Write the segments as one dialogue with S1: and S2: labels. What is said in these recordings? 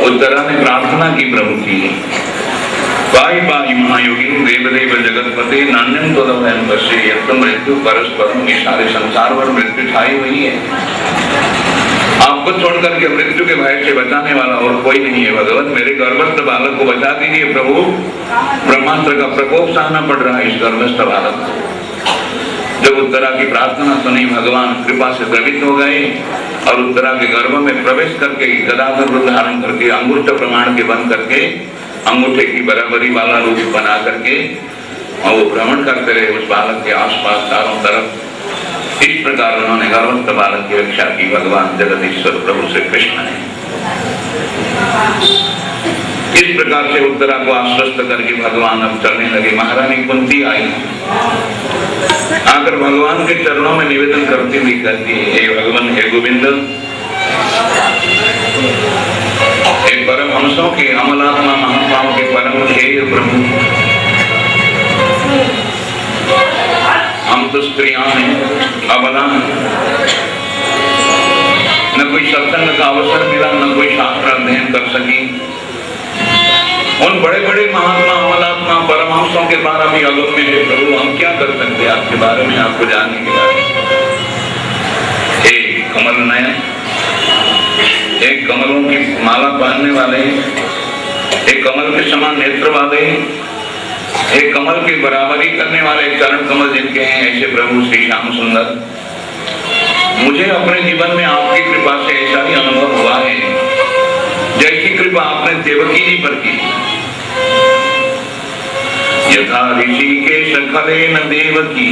S1: उत्तरा ने प्रार्थना की प्रभु की, पाई पाई महायोगी देवदेव जगतपति नान्यम तो मृत्यु परस्परम, ये सारे संसार पर मृत्यु छाई हुई है। आपको छोड़कर के मृत्यु के भय से बचाने वाला और कोई नहीं है भगवत। मेरे गर्भस्थ बालक को बचा दीजिए प्रभु। ब्रह्मास्त्र का प्रकोप सहना पड़ रहा है इस गर्भस्थ बालक को। जब उत्तरा की प्रार्थना सुनी, भगवान कृपा से द्रवित हो गए और उत्तरा के गर्भ में प्रवेश करके गदाधर रूप धारण करके अंगुष्ठ प्रमाण के बन करके अंगूठे की बराबरी वाला रूप बना करके और वो भ्रमण करते रहे उस बालक के आसपास चारों तरफ। इस प्रकार उन्होंने गर्भस्थ बालक की रक्षा की भगवान जगदीश्वर प्रभु श्री कृष्ण ने। इस प्रकार से उत्तरा को आश्वस्त करके भगवान अब चलने लगे। महारानी कुंती आई, आकर भगवान के चरणों में निवेदन करती हुई कहती है, हे भगवान, हे गोविंद, हे परमहंसों के अमलात्मा महात्माओं के परम ध्येय प्रभु, हम तो स्त्रियां हैं, अबला हैं, न कोई सत्संग का अवसर मिला, न कोई शास्त्र अध्ययन कर सकी। उन बड़े बड़े महात्मा अमलात्मा परमहंसों के बारे में अगम्य है प्रभु, हम क्या कर सकते हैं आपके बारे में, आपको जानने के बारे में। एक कमल नयन, एक कमलों की माला पहनने वाले, एक कमल के समान नेत्र वाले, एक कमल की बराबरी करने वाले चरण कमल जिनके हैं, ऐसे प्रभु श्री श्याम सुंदर। मुझे अपने जीवन में आपकी कृपा से ऐसा ही अनुभव हुआ है जैसी कृपा आपने देवकी जी पर की। यथा ऋषिकेश खलेन देवकी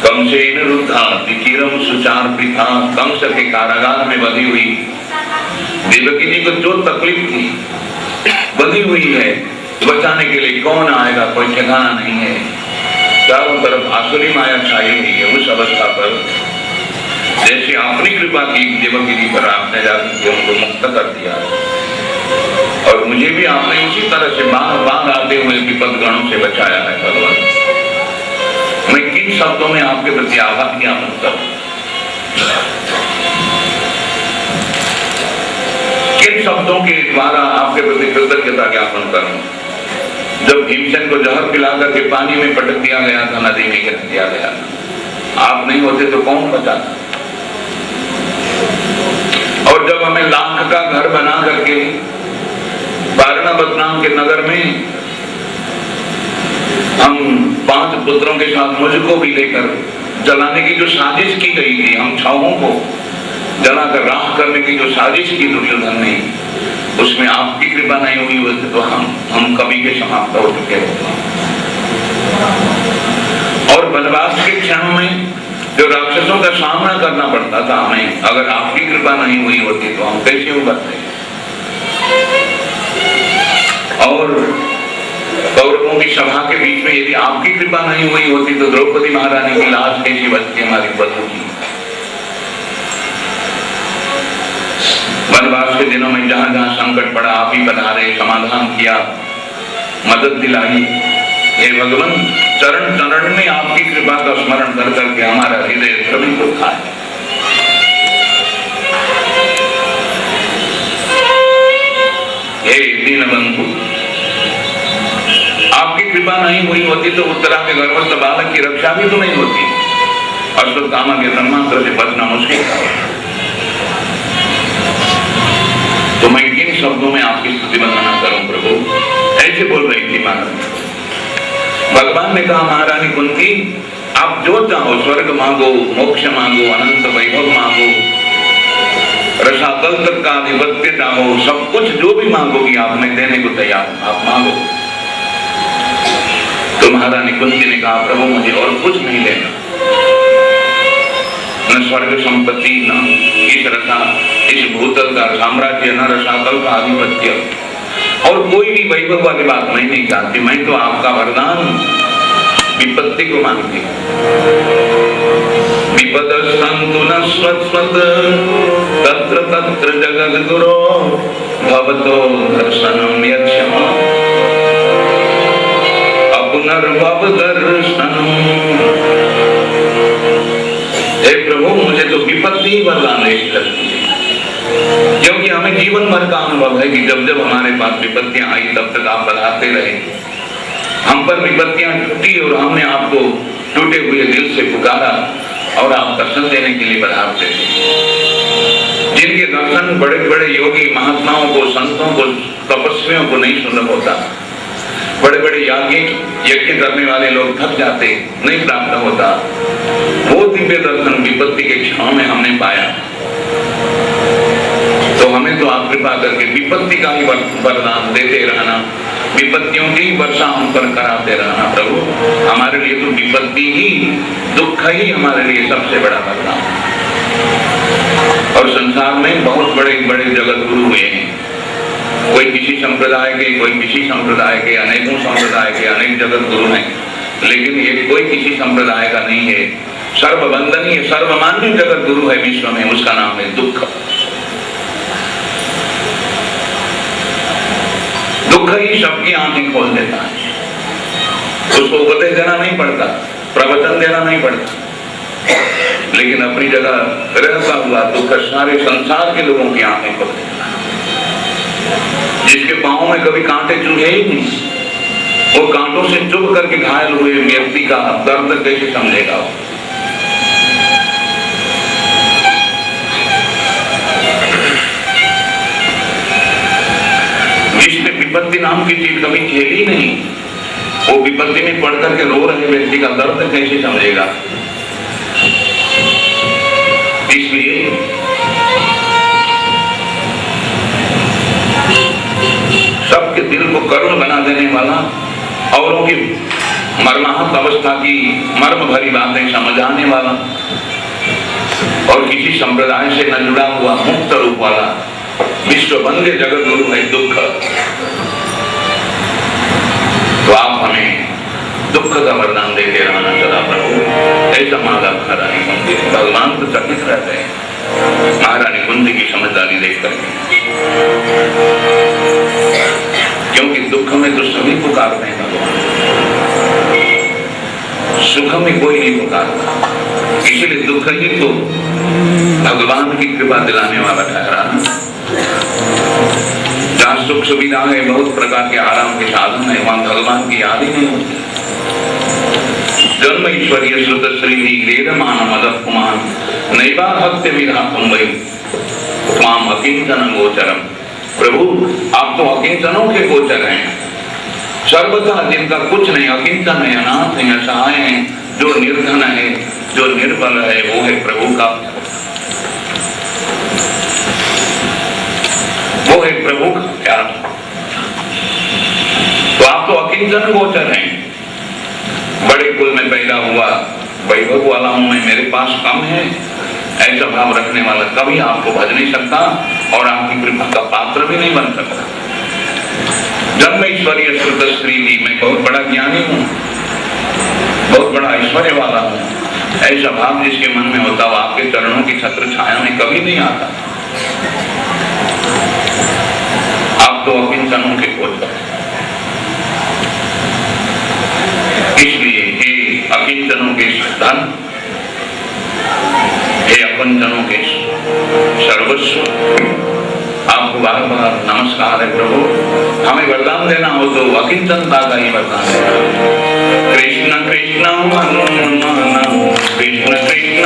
S1: कंसेन रुद्धा विकिरम सुचार पिता। कंस के कारागार में बंधी हुई देवकी जी को जो तकलीफ थी, बंधी हुई है, बचाने के लिए कौन आएगा, कोई ठिकाना नहीं है। चारों तरफ आसुरी माया छाई हुई है। उस अवस्था पर जैसे अपनी कृपा की देवकी जी पर आपने जाकर उनको मुक्त कर दिया, और मुझे भी आपने उसी तरह से बार बार आते हुए विपद गणों से बचाया है भगवान। मैं किन शब्दों में आपके प्रति आभार ज्ञापन करूं, किन शब्दों के द्वारा आपके प्रति कृतज्ञता ज्ञापन करूं। जब भीमसेन को जहर पिलाकर के पानी में पटक दिया गया था, नदी में गिरा दिया गया था, आप नहीं होते तो कौन बचाता। और जब हमें लाख का घर बना करके वारणावत नाम के नगर में हम 5 पुत्रों के साथ मुझको भी लेकर जलाने की जो साजिश की गई थी, हम 6 को जलाकर राख करने की जो साजिश की दुर्योधन ने, उसमें आपकी कृपा नहीं हुई होती तो हम कभी के समाप्त हो चुके होते। और वनवास के क्षणों में जो राक्षसों का सामना करना पड़ता था हमें, अगर आपकी कृपा नहीं हुई होती तो हम कैसे उबरते। और कौरवों की सभा के बीच में यदि आपकी कृपा नहीं हुई होती तो द्रौपदी महारानी की लाश कैसी बचती हमारी बधू की। वनवास के दिनों में जहां जहां संकट पड़ा, आप ही पधारे, समाधान किया, मदद दिलाई। हे भगवान, चरण चरण में आपकी कृपा का स्मरण कर करके हमारा हृदय द्रवित होता है। हे दीनबंधु, आपकी कृपा नहीं हुई होती तो उत्तरा के गर्भस्थ बालक की रक्षा भी तो नहीं होती। अश्वत्थामा के ब्रह्मास्त्र से बचना मुश्किल था। तो मैं किन शब्दों में आपकी स्तुति वंदना करूं प्रभु, ऐसे बोल रही थी महारानी। भगवान ने कहा, महारानी कुंती, आप जो चाहो, स्वर्ग मांगो, मोक्ष मांगो, अनंत वैभव मांगो, रसातल तक का आधिपत्य चाहो, सब कुछ जो भी मांगोगी आपने देने को तैयार, आप मांगो। तो महारानी कुंती ने कहा, प्रभु मुझे और कुछ नहीं लेना, न स्वर्ग संपत्ति, न इस भूतल का साम्राज्य, न रसातल का आधिपत्य, और कोई भी वैभव वाली बात मैं नहीं चाहती। मैं तो आपका वरदान विपत्ति को मानती हूँ। विपद संतु न स्वस्वत तत्र तत्र जगद्गुरो भवतो दर्शनम यक्षमा अपुनर्भव दर्शनम। हे प्रभु, मुझे तो विपत्ति ही वरदान नहीं लगती है, क्योंकि हमें जीवन भर का अनुभव है कि जब जब हमारे पास विपत्तियां आई तब तक आप बधाते रहे। हम पर विपत्तियां टूटी और हमने आपको टूटे हुए दिल से पुकारा और आप दर्शन देने के लिए बधाते थे। जिनके दर्शन बड़े बड़े योगी महात्माओं को, संतों को, तपस्वियों को नहीं सुलभ होता, बड़े बड़े यज्ञ करने वाले लोग थक जाते, नहीं प्राप्त होता, वो दिव्य दर्शन विपत्ति के क्षणों में हमने पाया। तो हमें तो आप कृपा करके विपत्ति का ही वरदान देते रहना, विपत्तियों की वर्षा हम पर कराते रहना प्रभु। हमारे लिए तो विपत्ति ही, दुख ही हमारे लिए सबसे बड़ा वरदान। और संसार में बहुत बड़े बड़े जगत गुरु हुए हैं, कोई किसी संप्रदाय के, कोई किसी संप्रदाय के, अनेकों संप्रदाय के अनेक जगत गुरु हैं, लेकिन ये कोई किसी संप्रदाय का नहीं है। सर्ववंदनीय सर्वमान्य जगत गुरु है विश्व में, उसका नाम है दुख। दुख ही सबकी आंखें खोल देता है। उसको उपदेश देना नहीं पड़ता, प्रवचन देना नहीं पड़ता, लेकिन अपनी जगह रहता हुआ दुख सारे संसार के लोगों की आंखें खोल देता है। जिसके पांव में कभी कांटे चुभे ही नहीं, वो कांटों से चुभ करके घायल हुए व्यक्ति का दर्द कैसे समझेगा? जिसने विपत्ति नाम की चीज कभी झेली नहीं, वो विपत्ति में पड़ करके रो रहे व्यक्ति का दर्द कैसे समझेगा? इसलिए सबके दिल को करुण बना देने वाला, औरों की मर्माहत अवस्था की मर्म भरी बातें समझाने वाला और किसी संप्रदाय से न जुड़ा हुआ मुक्त रूप वाला विश्व वंद्य जगत गुरु है दुख। तो आप हमें दुख का वरदान देते रहना सदा प्रभु। ऐसा माला महारानी कुंती, भगवान तो चकित रहते हैं महारानी कुंती की समझदारी देख करके, क्योंकि दुख में तो सभी पुकारते हैं भगवान, सुख में कोई नहीं पुकारता। इसलिए दुख ही तो भगवान की कृपा दिलाने वाला ठहरा। जहाँ सुख सुविधा है, बहुत प्रकार के आराम के साधन है, वहां भगवान की याद ही नहीं होती। जन्म ईश्वरीय श्रुत श्री वेदमान मदप कुमान नैवा भक्त विधा कुंभई त्वाम अकिंचन गोचरम। प्रभु आप तो अकिंचनों के गोचर हैं, सर्वथा जिनका कुछ नहीं, अकिंचन है, अनाथ है, असहाय है, जो निर्धन है, जो निर्बल है, वो है प्रभु का, वो है प्रभु का प्यार। तो आप तो अकिंचन गोचर हैं, बड़े कुल में पैदा हुआ, वैभव वाला हूं मैं, मेरे पास कम है, ऐसा भाव रखने वाला कभी आपको भज नहीं सकता और आपकी कृपा का पात्र भी नहीं बन सकता। जन्म ईश्वरीय श्रुत श्री, मैं बहुत बड़ा ज्ञानी हूँ, बहुत बड़ा ऐश्वर्य वाला हूँ, ऐसा भाव जिसके मन में होता वो आपके चरणों की छत्र छाया में कभी नहीं आता। आप तो अकिंचनों के गोचर, इसलिए हे अकिंचनों के धन, हे अपंचनों के सर्वस्व, आपको बार बार नमस्कार है प्रभु। हमें वरदान देना हो तो अकिंचनता का ही वरदान देना। कृष्ण कृष्ण कृष्ण कृष्ण कृष्ण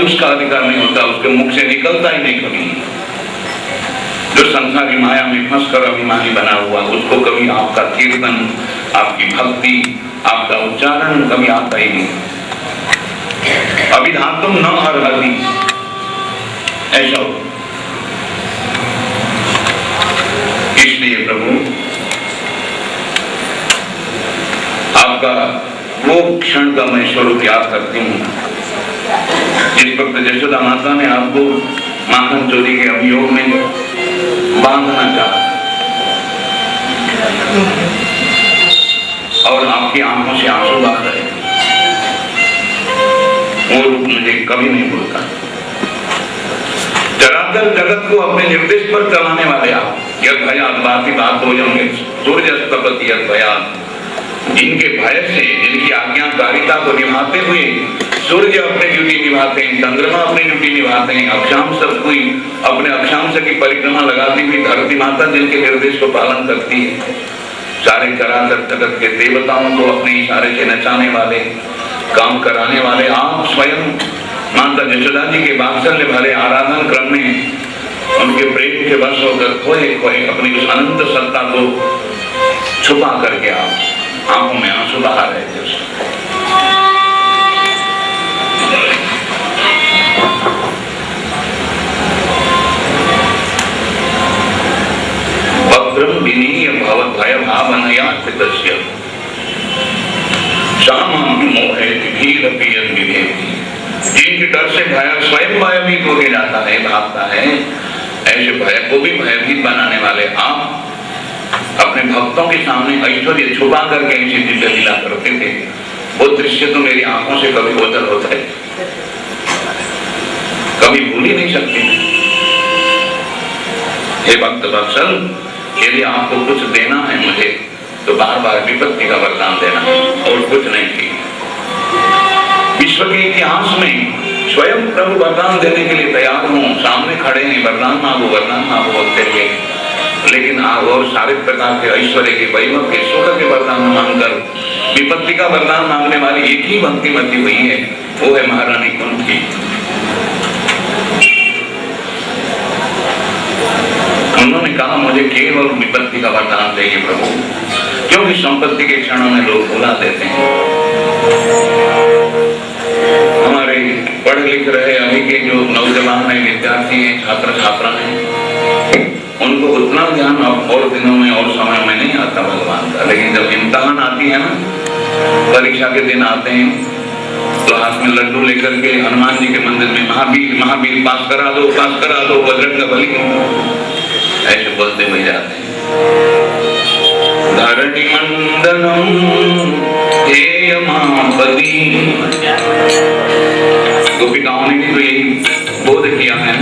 S1: उसका अधिकार नहीं होता, उसके मुख से निकलता ही नहीं कभी। जो संसार की माया में फंस कर अभिमानी बना हुआ, उसको कभी आपका कीर्तन, आपकी भक्ति, आपका उच्चारण कभी आता ही नहीं। अभिधातुम न अर्हति, ऐसा हो। इसलिए प्रभु आपका वो क्षण का मैं स्वरूप याद करती हूँ जिस वक्त यशोदा माता ने आपको माखन चोरी के अभियोग में बांधना चाहा और आपकी आंखों से आंसू बह रहे, वो रूप मुझे कभी नहीं भूलता। चराचर जगत को अपने निर्देश पर चलाने वाले आप, यद भयात बाती बात हो जाएंगे, सूर्यस्तपति यद भयात, जिनके भय से, जिनकी आज्ञाकारिता को निभाते हुए सूर्य अपनी ड्यूटी निभाते हैं, चंद्रमा अपनी ड्यूटी निभाते हैं, अक्षांश सब कोई अपने अक्षांश की परिक्रमा लगाती हुई धरती माता जिनके निर्देश को पालन करती है, सारे चराचर जगत के देवताओं को अपने इशारे से नचाने वाले, काम कराने वाले आप स्वयं माता यशोदा जी के वात्सल्य भरे आराधन क्रम में उनके प्रेम के वश होकर खोए खोए अपनी उस अनंत सत्ता को छुपा करके आप आंखों में आंसू बहा रहे थे। भद्रम विनीय भवत भय भावनया स्थितस्य शामं मोहेति भीरपियत विभेति, जिनके डर से भय स्वयं भयभीत होके जाता है, भागता है, ऐसे भय को भी भयभीत बनाने वाले आप अपने भक्तों के सामने ऐश्वर्य छुपा करके ऐसी दिव्य लीला करते थे। वो दृश्य तो मेरी आंखों से कभी ओझल होता है, कभी भूल ही नहीं सकती। हे भक्त वत्सल, यदि आपको कुछ देना है मुझे तो बार बार विपत्ति का वरदान देना और कुछ नहीं की। विश्व के इतिहास में स्वयं प्रभु वरदान देने के लिए तैयार हूं, सामने खड़े हैं, वरदान मांगो बोलते हुए, लेकिन और सारे प्रकार के ऐश्वर्य के, वैभव के, सुख के वरदान मांगकर विपत्ति का वरदान मांगने वाली एक ही भक्ति मती हुई है, वो है महारानी कुंती। उन्होंने कहा मुझे केवल विपत्ति का वरदान चाहिए प्रभु, क्योंकि संपत्ति के क्षणों में लोग भुला देते हैं। हमारे पढ़ लिख रहे अभी के जो नौजवान है, विद्यार्थी हैं, छात्र छात्रा हैं, उनको उतना ज्ञान अब और दिनों में और समय में नहीं आता भगवान का, लेकिन जब इम्तिहान आती है ना, परीक्षा के दिन आते हैं, तो हाथ में लड्डू लेकर के हनुमान जी के मंदिर में महावीर पास करा दो बजरंगबली, ऐसे बोलते हुए जाते हैं। धरणी मंदनम हेयमापदी, गोपिकाओं ने भी तो यही बोध किया है।